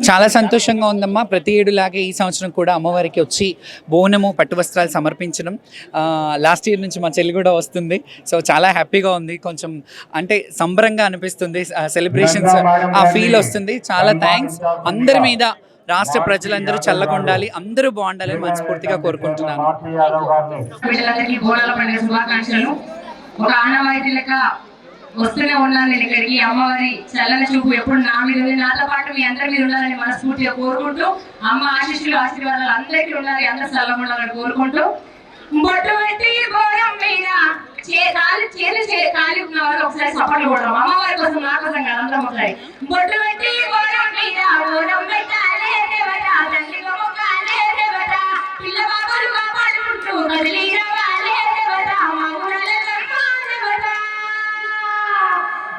చాలా సంతోషంగా ఉందమ్మా. ప్రతి ఏడులాగే ఈ సంవత్సరం కూడా అమ్మవారికి వచ్చి బోనము పట్టు వస్త్రాలు సమర్పించడం. లాస్ట్ ఇయర్ నుంచి మా చెల్లి కూడా వస్తుంది. సో చాలా హ్యాపీగా ఉంది. కొంచెం అంటే సంబరంగా అనిపిస్తుంది. సెలబ్రేషన్స్ ఆ ఫీల్ వస్తుంది. చాలా థ్యాంక్స్. అందరి మీద రాష్ట్ర ప్రజలందరూ చల్లగుండాలి, అందరూ బాగుండాలని మనస్ఫూర్తిగా కోరుకుంటున్నాను. ఒక ఆనవాయితీ లెక్క వస్తూనే ఉన్నాను నేను ఇక్కడికి. అమ్మవారి చల్లని చూపు ఎప్పుడు నా మీద ఉంది, నాతో పాటు మీ అందరి మీద ఉండాలని మనస్ఫూర్తిగా కోరుకుంటూ, అమ్మ ఆశీస్సులు ఆశీర్వాదాలు అందరికీ ఉండాలి, అందరు చల్లగా ఉండాలని కోరుకుంటూ, బొట్టు పెట్టి బోనం మీద ఖాళీ ఉన్న వాళ్ళు ఒకసారి సపోర్ట్ కూడా అమ్మవారి కోసం నా కోసం కాదు, అందరం ఒకసారి బొట్టు పెట్టి బోనం మీద బోనం పెట్టాలే దేవత, తల్లి గొప్పలే దేవత, పిల్ల బాబులు కాపాడుకుంటూ కదిలి రావాలే దేవత,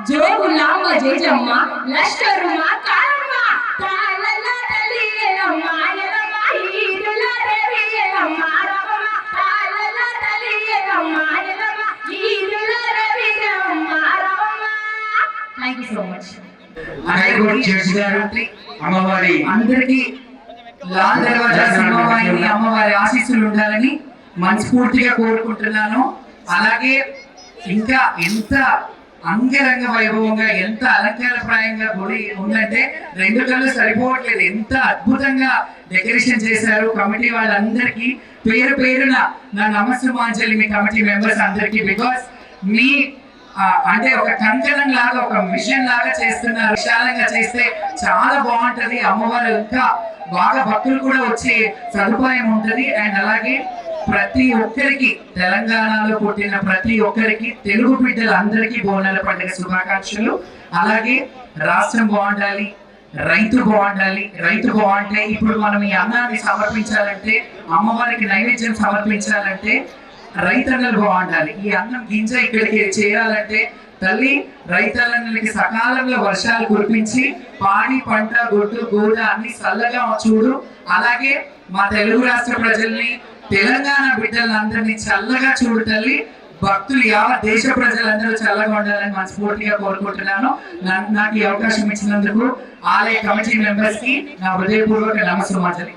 జోగులాంబ జేజమ్మ లష్కరుమ కారమ్మ తాళల తల్లియమ్మ యలమ్మ ఈరుల రవియమ్మ రవమ్మ తాళల తల్లియమ్మ యలమ్మ ఈరుల రవియమ్మ రవమ్మ. Thank you so much. High court judge గారు అమ్మవారి అందరికీ లాల్ దర్వాజా సింహవాహిని అమ్మవారి ఆశీస్సులు ఉండాలని మనస్ఫూర్తిగా కోరుకుంటున్నాను. అలాగే ఇంకా ఎంత అంగరంగ వైభవంగా, ఎంత అలంకారప్రాయంగా గుడి ఉందంటే రెండు కళ్ళు సరిపోవట్లేదు. ఎంత అద్భుతంగా డెకరేషన్ చేశారు కమిటీ వాళ్ళందరికీ. పేరు పేరున నా నమస్సుమాంజలి మీ కమిటీ మెంబర్స్ అందరికీ. బికాస్ మీ అంటే ఒక కంకణం లాగా, ఒక మిషన్ లాగా చేస్తున్నారు. విశాలంగా చేస్తే చాలా బాగుంటది. అమ్మవారు ఇంకా బాగా భక్తులు కూడా వచ్చే సదుపాయం ఉంటది. అండ్ అలాగే ప్రతి ఒక్కరికి, తెలంగాణలో పుట్టిన ప్రతి ఒక్కరికి, తెలుగు బిడ్డలందరికీ బోనాల పండుగ శుభాకాంక్షలు. అలాగే రాష్ట్రం బాగుండాలి, రైతు బాగుండాలి. రైతు బాగుంటే ఇప్పుడు మనం ఈ అన్నాన్ని సమర్పించాలంటే, అమ్మవారికి నైవేద్యం సమర్పించాలంటే రైతన్నలు బాగుండాలి. ఈ అన్నం గింజ ఇక్కడికి చేయాలంటే తల్లి రైతన్నలకి సకాలంలో వర్షాలు కురిపించి పాడి పంట గొడ్డు గోడ అన్ని చల్లగా చూడు. అలాగే మా తెలుగు రాష్ట్ర ప్రజల్ని, తెలంగాణ బిడ్డలందరినీ చల్లగా చూడు తల్లి. భక్తులు యావత్ దేశ ప్రజలందరూ చల్లగా ఉండాలని మనస్ఫూర్తిగా కోరుకుంటున్నాను. నాకు ఈ అవకాశం ఇచ్చినందుకు ఆలయ కమిటీ మెంబర్స్ కి నా హృదయపూర్వక నమస్సుమాంజలి.